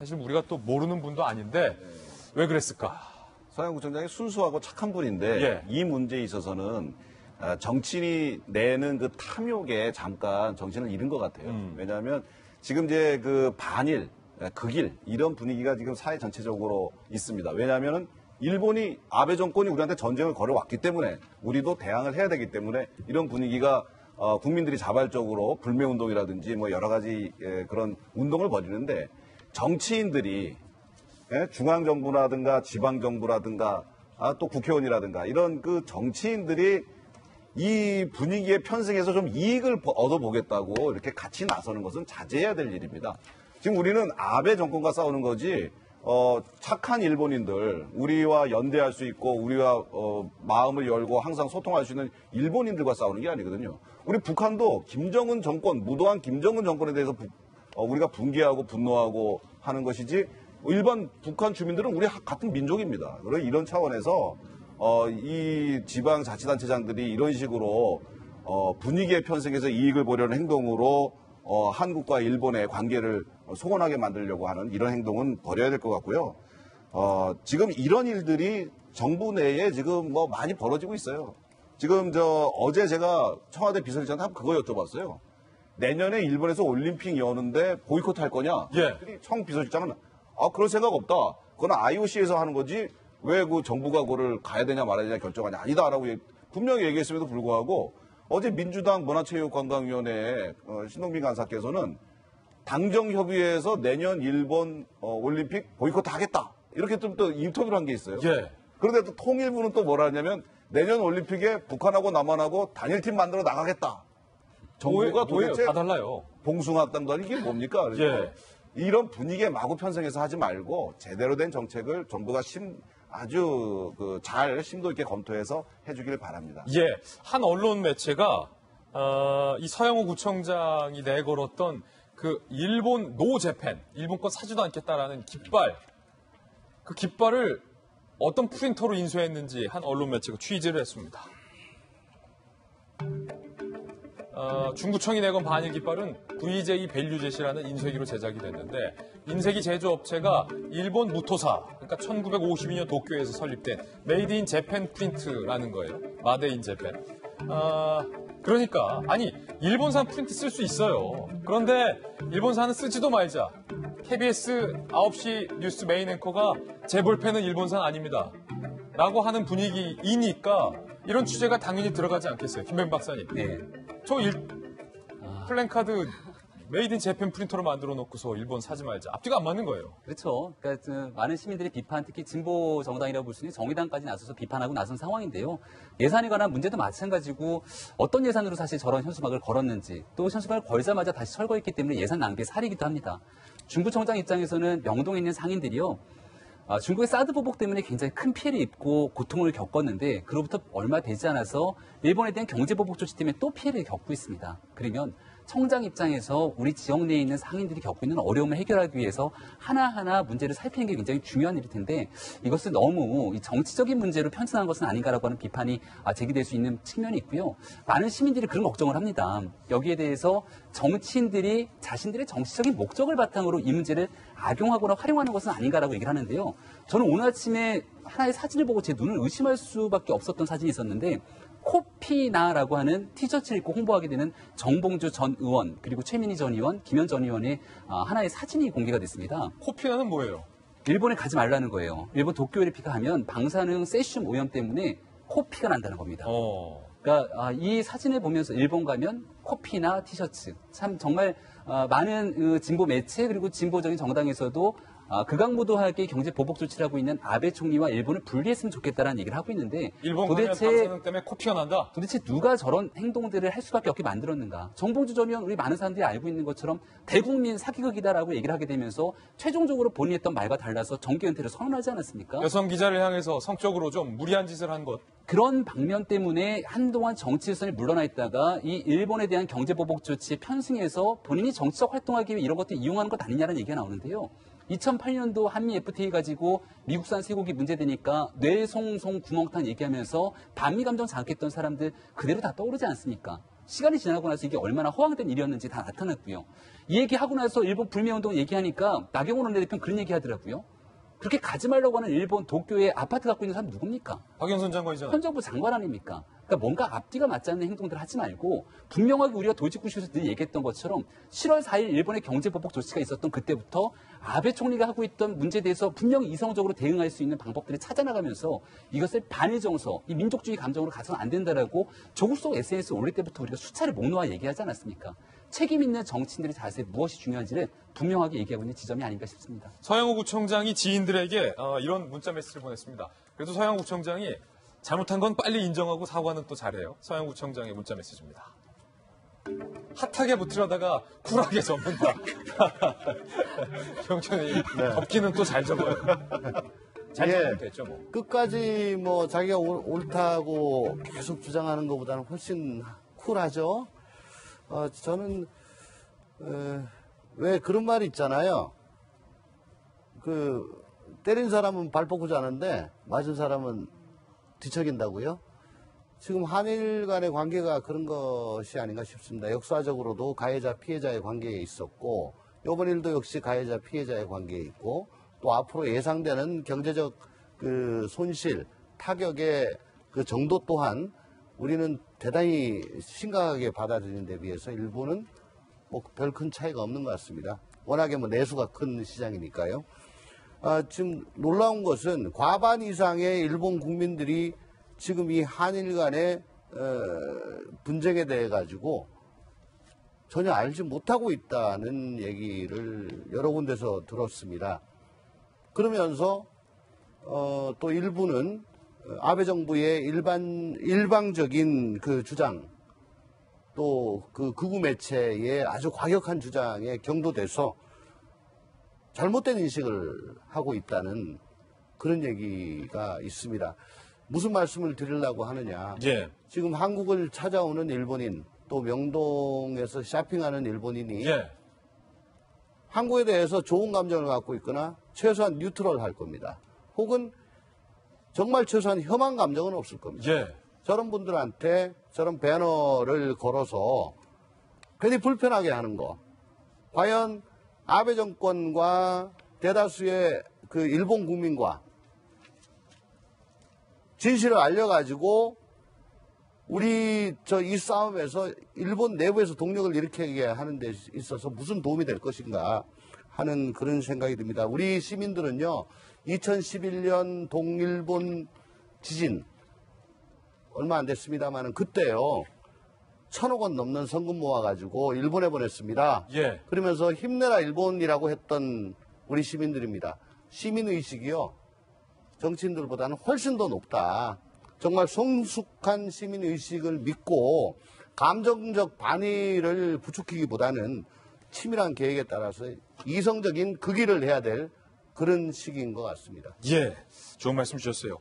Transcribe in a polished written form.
사실 우리가 또 모르는 분도 아닌데 왜 그랬을까? 서영국 청장이 순수하고 착한 분인데 예. 이 문제에 있어서는 정치인이 내는 그 탐욕에 잠깐 정신을 잃은 것 같아요. 왜냐하면 지금 이제 그 반일, 극일 이런 분위기가 지금 사회 전체적으로 있습니다. 왜냐하면은 일본이 아베 정권이 우리한테 전쟁을 걸어왔기 때문에 우리도 대항을 해야 되기 때문에 이런 분위기가 국민들이 자발적으로 불매운동이라든지 뭐 여러 가지 그런 운동을 벌이는데 정치인들이 중앙정부라든가 지방정부라든가 또 국회의원이라든가 이런 그 정치인들이 이 분위기에 편승해서 좀 이익을 얻어보겠다고 이렇게 같이 나서는 것은 자제해야 될 일입니다. 지금 우리는 아베 정권과 싸우는 거지 착한 일본인들, 우리와 연대할 수 있고 우리와 마음을 열고 항상 소통할 수 있는 일본인들과 싸우는 게 아니거든요. 우리 북한도 김정은 정권, 무도한 김정은 정권에 대해서 우리가 분개하고 분노하고 하는 것이지 일반 북한 주민들은 우리 같은 민족입니다. 그래서 이런 차원에서 이 지방자치단체장들이 이런 식으로 분위기에 편승해서 이익을 보려는 행동으로 한국과 일본의 관계를 소원하게 만들려고 하는 이런 행동은 버려야 될 것 같고요. 지금 이런 일들이 정부 내에 지금 뭐 많이 벌어지고 있어요. 지금 어제 제가 청와대 비서실장한테 그거 여쭤봤어요. 내년에 일본에서 올림픽 여는데 보이콧 할 거냐? 예. 청 비서실장은 그럴 생각 없다. 그건 IOC에서 하는 거지 왜 그 정부가 그거를 가야 되냐 말아야 되냐 결정하냐 아니다라고 분명히 얘기했음에도 불구하고 어제 민주당 문화체육관광위원회 신동빈 간사께서는 당정협의회에서 내년 일본 올림픽 보이콧 하겠다. 이렇게 또 인터뷰를 한 게 있어요. 예. 그런데 또 통일부는 또 뭐라 하냐면 내년 올림픽에 북한하고 남한하고 단일팀 만들어 나가겠다. 정부가 도대체 다 달라요. 봉숭아학당도 아니 이게 뭡니까? 그래서 예. 이런 분위기에 마구 편승해서 하지 말고 제대로 된 정책을 정부가 아주 잘 심도 있게 검토해서 해주길 바랍니다. 예, 한 언론 매체가 이 서영호 구청장이 내걸었던 그 일본 노 재팬, 일본 거 사지도 않겠다라는 깃발, 그 깃발을 어떤 프린터로 인쇄했는지 한 언론 매체가 취재를 했습니다. 중구청이 내건 반일 깃발은 VJ 밸류젯이라는 인쇄기로 제작이 됐는데 인쇄기 제조업체가 일본 무토사, 그러니까 1952년 도쿄에서 설립된 메이드 인 재팬 프린트라는 거예요. 마데 인 재팬. 그러니까 아니 일본산 프린트 쓸 수 있어요. 그런데 일본산은 쓰지도 말자. KBS 9시 뉴스 메인 앵커가 제 볼펜은 일본산 아닙니다. 라고 하는 분위기이니까 이런 취재가 당연히 들어가지 않겠어요. 김弁박사님. 네. 플랜카드 메이드 인 재팬 프린터로 만들어 놓고서 일본 사지 말자. 앞뒤가 안 맞는 거예요. 그렇죠. 그러니까 많은 시민들이 비판, 특히 진보 정당이라고 볼 수 있는 정의당까지 나서서 비판하고 나선 상황인데요. 예산에 관한 문제도 마찬가지고 어떤 예산으로 사실 저런 현수막을 걸었는지 또 현수막을 걸자마자 다시 철거했기 때문에 예산 낭비의 살이기도 합니다. 중구청장 입장에서는 명동에 있는 상인들이요. 중국의 사드 보복 때문에 굉장히 큰 피해를 입고 고통을 겪었는데 그로부터 얼마 되지 않아서 일본에 대한 경제 보복 조치 때문에 또 피해를 겪고 있습니다. 그러면 청장 입장에서 우리 지역 내에 있는 상인들이 겪고 있는 어려움을 해결하기 위해서 하나하나 문제를 살피는 게 굉장히 중요한 일일 텐데 이것을 너무 정치적인 문제로 편승한 것은 아닌가라고 하는 비판이 제기될 수 있는 측면이 있고요. 많은 시민들이 그런 걱정을 합니다. 여기에 대해서 정치인들이 자신들의 정치적인 목적을 바탕으로 이 문제를 악용하거나 활용하는 것은 아닌가라고 얘기를 하는데요. 저는 오늘 아침에 하나의 사진을 보고 제 눈을 의심할 수밖에 없었던 사진이 있었는데 코피나라고 하는 티셔츠를 입고 홍보하게 되는 정봉주 전 의원 그리고 최민희 전 의원, 김현 전 의원의 하나의 사진이 공개가 됐습니다. 코피나는 뭐예요? 일본에 가지 말라는 거예요. 일본 도쿄올림픽 가면 방사능 세슘 오염 때문에 코피가 난다는 겁니다. 그러니까 이 사진을 보면서 일본 가면 코피나 티셔츠 참 정말 많은 진보 매체 그리고 진보적인 정당에서도 극악무도하게 경제 보복 조치를 하고 있는 아베 총리와 일본을 분리했으면 좋겠다라는 얘기를 하고 있는데 일본 도대체 방사능 때문에 코피가 난다. 도대체 누가 저런 행동들을 할 수밖에 없게 만들었는가? 정봉주 전 의원 우리 많은 사람들이 알고 있는 것처럼 대국민 사기극이다라고 얘기를 하게 되면서 최종적으로 본인이 했던 말과 달라서 정계 은퇴를 선언하지 않았습니까? 여성 기자를 향해서 성적으로 좀 무리한 짓을 한 것. 그런 방면 때문에 한동안 정치에서 물러나 있다가 이 일본에 대한 경제 보복 조치에 편승해서 본인이 정치적 활동하기 위해 이런 것들 이용하는 것 아니냐는 얘기가 나오는데요. 2008년도 한미 FTA 가지고 미국산 쇠고기 문제되니까 뇌송송 구멍탕 얘기하면서 반미 감정 자극했던 사람들 그대로 다 떠오르지 않습니까? 시간이 지나고 나서 이게 얼마나 허황된 일이었는지 다 나타났고요. 이 얘기하고 나서 일본 불매운동 얘기하니까 나경원 원내대표는 그런 얘기하더라고요. 그렇게 가지 말라고 하는 일본 도쿄에 아파트 갖고 있는 사람 누굽니까? 박영선 장관이잖아요. 현 정부 장관 아닙니까? 그러니까 뭔가 앞뒤가 맞지 않는 행동들을 하지 말고 분명하게 우리가 도직구쇼에서 늘 얘기했던 것처럼 7월 4일 일본의 경제보복 조치가 있었던 그때부터 아베 총리가 하고 있던 문제에 대해서 분명히 이성적으로 대응할 수 있는 방법들을 찾아나가면서 이것을 반일 정서, 이 민족주의 감정으로 가서는 안 된다라고 조국 속 SNS 올릴 때부터 우리가 수차례 목 놓아 얘기하지 않았습니까? 책임 있는 정치인들의 자세 무엇이 중요한지를 분명하게 얘기하고 있는 지점이 아닌가 싶습니다. 서영호 구청장이 지인들에게 이런 문자 메시지를 보냈습니다. 그래도 서영호 구청장이 잘못한 건 빨리 인정하고 사과는 또 잘해요. 서영호 구청장의 문자 메시지입니다. 핫하게 붙으려다가 쿨하게 접는다. 경천이 덮기는 또 잘 접어요. 잘 접으면 됐죠 뭐. 끝까지 뭐 자기가 옳다고 계속 주장하는 것보다는 훨씬 쿨하죠. 저는 왜 그런 말이 있잖아요. 그 때린 사람은 발 뻗고 자는데 맞은 사람은 뒤척인다고요. 지금 한일 간의 관계가 그런 것이 아닌가 싶습니다. 역사적으로도 가해자 피해자의 관계에 있었고 이번 일도 역시 가해자 피해자의 관계에 있고 또 앞으로 예상되는 경제적 그 손실 타격의 그 정도 또한 우리는 대단히 심각하게 받아들이는 데 비해서 일본은 뭐 별 큰 차이가 없는 것 같습니다. 워낙에 뭐 내수가 큰 시장이니까요. 지금 놀라운 것은 과반 이상의 일본 국민들이 지금 이 한일 간의 분쟁에 대해 가지고 전혀 알지 못하고 있다는 얘기를 여러 군데서 들었습니다. 그러면서 또 일부는 아베 정부의 일방적인 그 주장 또 그 극우 매체의 아주 과격한 주장에 경도돼서 잘못된 인식을 하고 있다는 그런 얘기가 있습니다. 무슨 말씀을 드리려고 하느냐. 예. 지금 한국을 찾아오는 일본인 또 명동에서 쇼핑하는 일본인이 예. 한국에 대해서 좋은 감정을 갖고 있거나 최소한 뉴트럴 할 겁니다. 혹은 정말 최소한 혐한 감정은 없을 겁니다. 예. 저런 분들한테 저런 배너를 걸어서 괜히 불편하게 하는 거. 과연 아베 정권과 대다수의 그 일본 국민과 진실을 알려가지고 우리 이 싸움에서 일본 내부에서 동력을 일으키게 하는 데 있어서 무슨 도움이 될 것인가 하는 그런 생각이 듭니다. 우리 시민들은요, 2011년 동일본 지진 얼마 안 됐습니다만 그때요 1,000억 원 넘는 성금 모아가지고 일본에 보냈습니다. 예. 그러면서 힘내라 일본이라고 했던 우리 시민들입니다. 시민의식이요 정치인들보다는 훨씬 더 높다. 정말 성숙한 시민의식을 믿고 감정적 반의를 부추기기보다는 치밀한 계획에 따라서 이성적인 그 길을 해야 될 그런 시기인 것 같습니다. 예. 좋은 말씀 주셨어요.